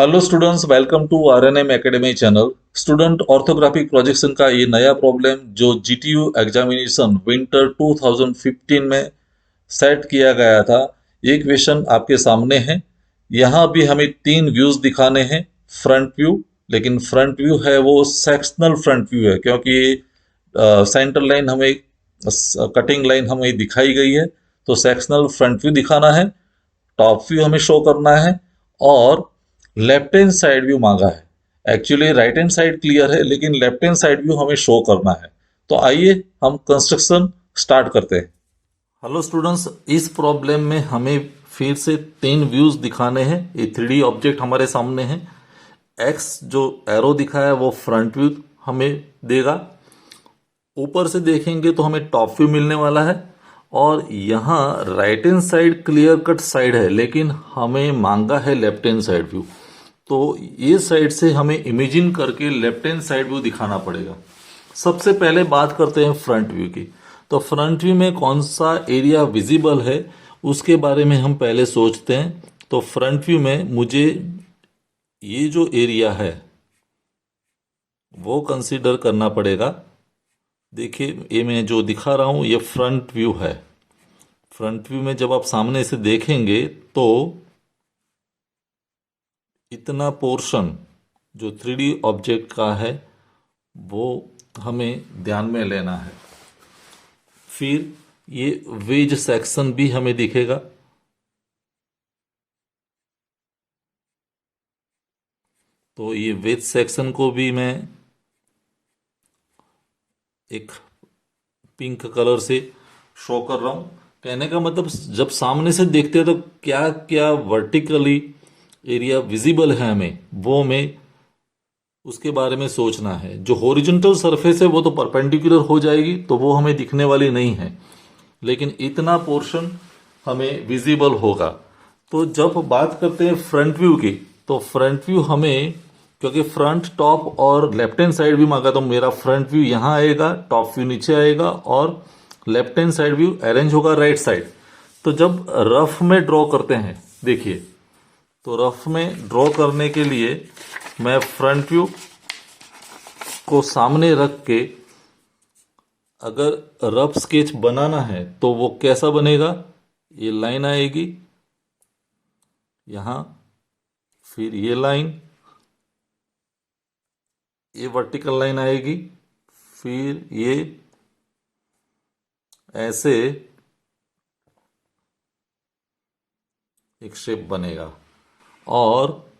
Hello students, welcome to RNM academy channel. Student, orthographic projection का ये नया problem जो जीटीयू एग्जामिनेशन विंटर 2015 में सेट किया गया था, ये क्वेश्चन आपके सामने है। यहाँ भी हमें तीन व्यूज दिखाने हैं। फ्रंट व्यू, लेकिन फ्रंट व्यू है वो सेक्शनल फ्रंट व्यू है, क्योंकि सेंटर लाइन हमें, कटिंग लाइन हमें दिखाई गई है, तो सेक्शनल फ्रंट व्यू दिखाना है। टॉप व्यू हमें शो करना है और लेफ्ट हैंड साइड व्यू मांगा है। Actually right hand side clear है, लेकिन लेफ्ट हैंड साइड व्यू हमें शो करना है। तो आइए हम कंस्ट्रक्शन स्टार्ट करते हैं। हेलो स्टूडेंट्स, इस प्रॉब्लम में हमें फिर से तीन व्यूज दिखाने हैं। ये 3D ऑब्जेक्ट हमारे सामने है। एक्स जो एरो दिखा है वो फ्रंट व्यू हमें देगा। ऊपर से देखेंगे तो हमें टॉप व्यू मिलने वाला है। और यहाँ right hand side clear cut side है, लेकिन हमें मांगा है लेफ्ट हैंड साइड व्यू। तो ये साइड से हमें इमेजिन करके लेफ्ट हैंड साइड व्यू दिखाना पड़ेगा। सबसे पहले बात करते हैं फ्रंट व्यू की। तो फ्रंट व्यू में कौन सा एरिया विजिबल है उसके बारे में हम पहले सोचते हैं। तो फ्रंट व्यू में मुझे ये जो एरिया है वो कंसीडर करना पड़ेगा। देखिए, ये मैं जो दिखा रहा हूं ये फ्रंट व्यू है। फ्रंट व्यू में जब आप सामने से देखेंगे तो इतना पोर्शन जो 3D ऑब्जेक्ट का है वो हमें ध्यान में लेना है। फिर ये वेज सेक्शन भी हमें दिखेगा। तो ये वेज सेक्शन को भी मैं एक पिंक कलर से शो कर रहा हूं। कहने का मतलब, जब सामने से देखते हैं तो क्या क्या वर्टिकली एरिया विजिबल है हमें, वो हमें उसके बारे में सोचना है। जो हॉरिजॉन्टल सरफेस है वो तो परपेंडिकुलर हो जाएगी, तो वो हमें दिखने वाली नहीं है, लेकिन इतना पोर्शन हमें विजिबल होगा। तो जब बात करते हैं फ्रंट व्यू की, तो फ्रंट व्यू हमें, क्योंकि फ्रंट, टॉप और लेफ्ट हैंड साइड व्यू मांगा, तो मेरा फ्रंट व्यू यहाँ आएगा, टॉप व्यू नीचे आएगा और left hand side view arrange होगा राइट साइड। तो जब रफ में ड्रॉ करते हैं, देखिए, तो रफ में ड्रॉ करने के लिए मैं फ्रंट व्यू को सामने रख के अगर रफ स्केच बनाना है तो वो कैसा बनेगा। ये लाइन आएगी यहां, फिर ये लाइन, ये वर्टिकल लाइन आएगी, फिर ये ऐसे एक शेप बनेगा। और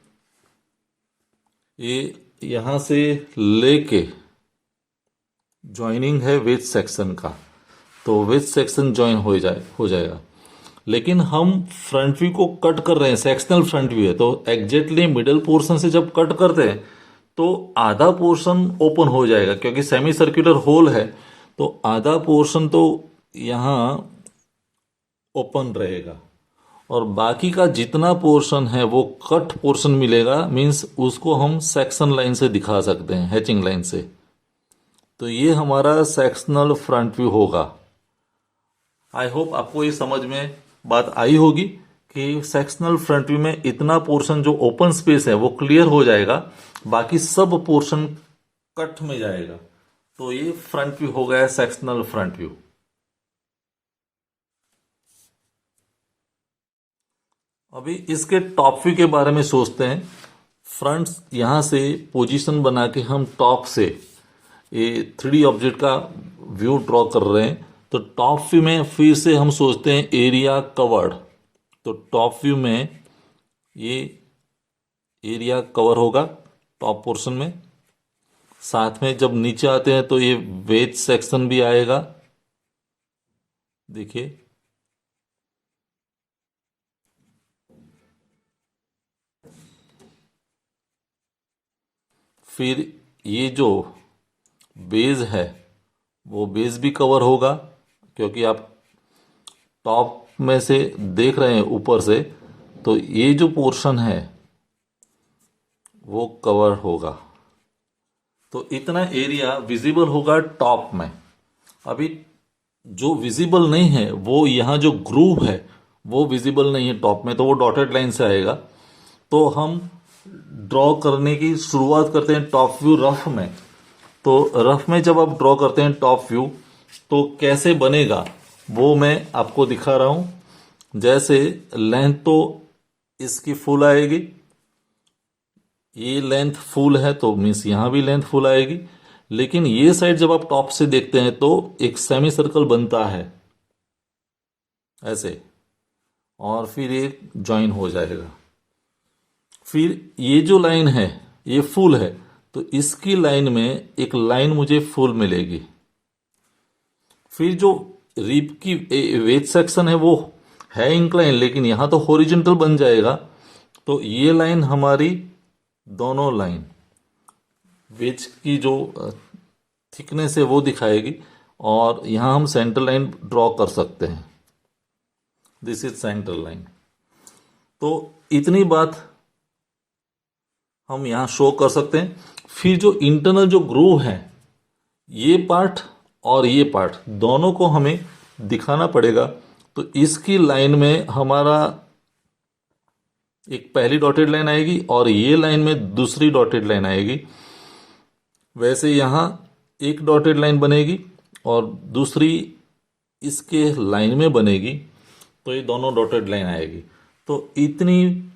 ये यहां से लेके ज्वाइनिंग है वेज सेक्शन का, तो वेज सेक्शन ज्वाइन हो जाएगा। लेकिन हम फ्रंट व्यू को कट कर रहे हैं, सेक्शनल फ्रंट व्यू है, तो एग्जैक्टली मिडल पोर्शन से जब कट करते हैं तो आधा पोर्शन ओपन हो जाएगा, क्योंकि सेमी सर्कुलर होल है। तो आधा पोर्शन तो यहाँ ओपन रहेगा और बाकी का जितना पोर्शन है वो कट पोर्शन मिलेगा। मींस उसको हम सेक्शन लाइन से दिखा सकते हैं, हैचिंग लाइन से। तो ये हमारा सेक्शनल फ्रंट व्यू होगा। आई होप आपको ये समझ में बात आई होगी कि सेक्शनल फ्रंट व्यू में इतना पोर्शन जो ओपन स्पेस है वो क्लियर हो जाएगा, बाकी सब पोर्शन कट में जाएगा। तो ये फ्रंट व्यू हो गया, सेक्शनल फ्रंट व्यू। अभी इसके टॉप व्यू के बारे में सोचते हैं। फ्रंट यहां से पोजीशन बना के हम टॉप से ये 3D ऑब्जेक्ट का व्यू ड्रॉ कर रहे हैं। तो टॉप व्यू में फिर से हम सोचते हैं एरिया कवर्ड। तो टॉप व्यू में ये एरिया कवर होगा टॉप पोर्शन में। साथ में जब नीचे आते हैं तो ये वेज सेक्शन भी आएगा, देखिए। फिर ये जो बेस है वो बेस भी कवर होगा, क्योंकि आप टॉप में से देख रहे हैं ऊपर से, तो ये जो पोर्शन है वो कवर होगा। तो इतना एरिया विजिबल होगा टॉप में। अभी जो विजिबल नहीं है वो यहाँ जो ग्रूव है वो विजिबल नहीं है टॉप में, तो वो डॉटेड लाइन से आएगा। तो हम ड्रॉ करने की शुरुआत करते हैं टॉप व्यू रफ में। तो रफ में जब आप ड्रॉ करते हैं टॉप व्यू तो कैसे बनेगा वो मैं आपको दिखा रहा हूं। जैसे लेंथ तो इसकी फुल आएगी, ये लेंथ फुल है तो मीन्स यहां भी लेंथ फुल आएगी, लेकिन ये साइड जब आप टॉप से देखते हैं तो एक सेमी सर्कल बनता है ऐसे, और फिर ये ज्वाइन हो जाएगा। फिर ये जो लाइन है ये फुल है तो इसकी लाइन में एक लाइन मुझे फुल मिलेगी। फिर जो रिब की वेज सेक्शन है वो है इंक्लाइन, लेकिन यहां तो हॉरिजॉन्टल बन जाएगा, तो ये लाइन हमारी दोनों लाइन वेज की जो थिकनेस है वो दिखाएगी, और यहां हम सेंटर लाइन ड्रॉ कर सकते हैं। This is centre line. तो इतनी बात हम यहां शो कर सकते हैं। फिर जो इंटरनल जो ग्रूव है, ये पार्ट और ये पार्ट दोनों को हमें दिखाना पड़ेगा। तो इसकी लाइन में हमारा एक पहली डॉटेड लाइन आएगी और ये लाइन में दूसरी डॉटेड लाइन आएगी। वैसे यहां एक डॉटेड लाइन बनेगी और दूसरी इसके लाइन में बनेगी, तो ये दोनों डॉटेड लाइन आएगी। तो इतनी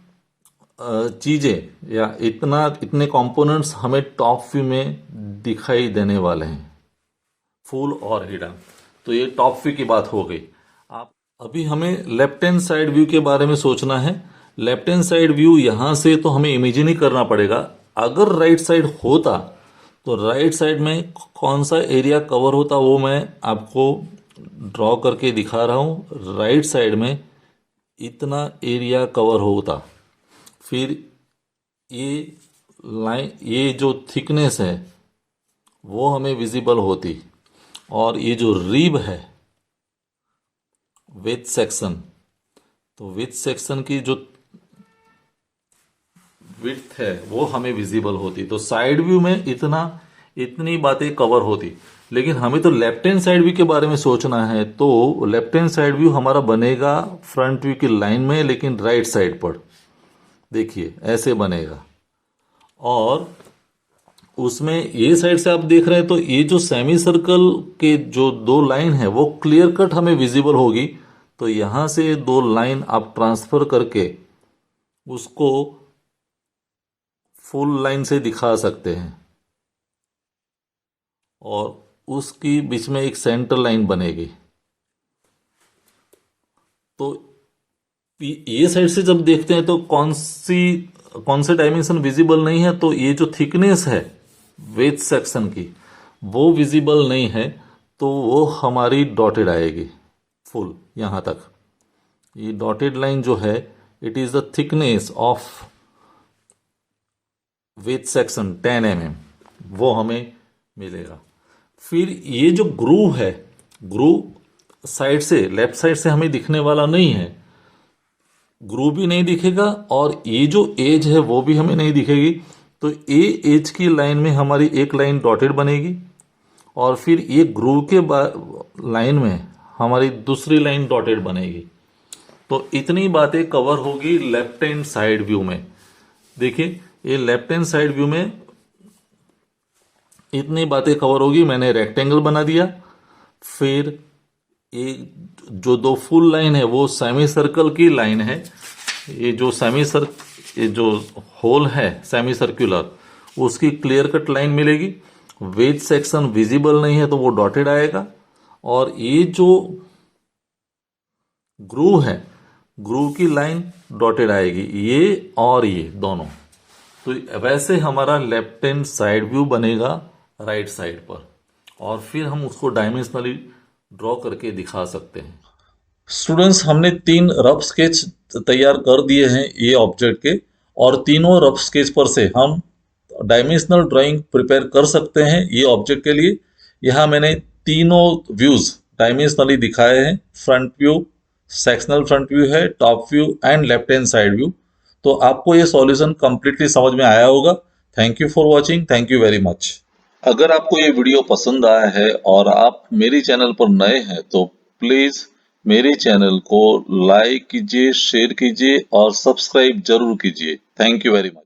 चीजें या इतने कंपोनेंट्स हमें टॉप व्यू में दिखाई देने वाले हैं, फुल और हिडन। तो ये टॉप व्यू की बात हो गई। आप अभी हमें लेफ्ट हैंड साइड व्यू के बारे में सोचना है। लेफ्ट हैंड साइड व्यू यहां से तो हमें इमेजिन ही करना पड़ेगा। अगर राइट साइड होता तो राइट साइड में कौन सा एरिया कवर होता वो मैं आपको ड्रॉ करके दिखा रहा हूं। राइट साइड में इतना एरिया कवर होता, फिर ये लाइन, ये जो थिकनेस है वो हमें विजिबल होती, और ये जो रिब है विथ सेक्शन, तो विथ सेक्शन की जो विड्थ है वो हमें विजिबल होती। तो साइड व्यू में इतनी बातें कवर होती। लेकिन हमें तो लेफ्ट हैंड साइड व्यू के बारे में सोचना है, तो लेफ्ट हैंड साइड व्यू हमारा बनेगा फ्रंट व्यू की लाइन में, लेकिन राइट साइड पर देखिए ऐसे बनेगा। और उसमें ये साइड से आप देख रहे हैं तो ये जो सेमी सर्कल के जो दो लाइन है वो क्लियर कट हमें विजिबल होगी। तो यहां से दो लाइन आप ट्रांसफर करके उसको फुल लाइन से दिखा सकते हैं, और उसकी बीच में एक सेंटर लाइन बनेगी। तो ये साइड से जब देखते हैं तो कौन से डायमेंशन विजिबल नहीं है, तो ये जो थिकनेस है वेज सेक्शन की वो विजिबल नहीं है, तो वो हमारी डॉटेड आएगी फुल यहां तक। ये डॉटेड लाइन जो है it is the thickness of ways section 10 mm, वो हमें मिलेगा। फिर ये जो ग्रूव है, ग्रूव साइड से लेफ्ट साइड से हमें दिखने वाला नहीं है, ग्रूव भी नहीं दिखेगा, और ये जो एज है वो भी हमें नहीं दिखेगी। तो ए एज की लाइन में हमारी एक लाइन डॉटेड बनेगी, और फिर ये ग्रूव के लाइन में हमारी दूसरी लाइन डॉटेड बनेगी। तो इतनी बातें कवर होगी लेफ्ट हैंड साइड व्यू में। देखिए ये लेफ्ट हैंड साइड व्यू में इतनी बातें कवर होगी। मैंने रेक्टेंगल बना दिया। फिर ये जो दो फुल लाइन है वो सेमी सर्कल की लाइन है। ये जो होल है सेमी सर्कुलर, उसकी क्लियर कट लाइन मिलेगी। वेज सेक्शन विजिबल नहीं है तो वो डॉटेड आएगा, और ये जो ग्रूव है ग्रूव की लाइन डॉटेड आएगी, ये और ये दोनों। तो वैसे हमारा लेफ्ट हैंड साइड व्यू बनेगा राइट साइड पर, और फिर हम उसको डायमेंशनली ड्रॉ करके दिखा सकते हैं। स्टूडेंट्स, हमने 3 रफ स्केच तैयार कर दिए हैं ये ऑब्जेक्ट के, और तीनों रफ स्केच पर से हम डायमेंशनल ड्राइंग प्रिपेयर कर सकते हैं ये ऑब्जेक्ट के लिए। यहाँ मैंने तीनों व्यूज डायमेंशनली दिखाए हैं। Front view, sectional front view है, top view and left hand side view. तो आपको ये सॉल्यूशन कंप्लीटली समझ में आया होगा। Thank you for watching. Thank you very much. अगर आपको ये वीडियो पसंद आया है और आप मेरी चैनल पर नए हैं तो प्लीज मेरे चैनल को लाइक कीजिए, शेयर कीजिए और सब्सक्राइब जरूर कीजिए। Thank you very much.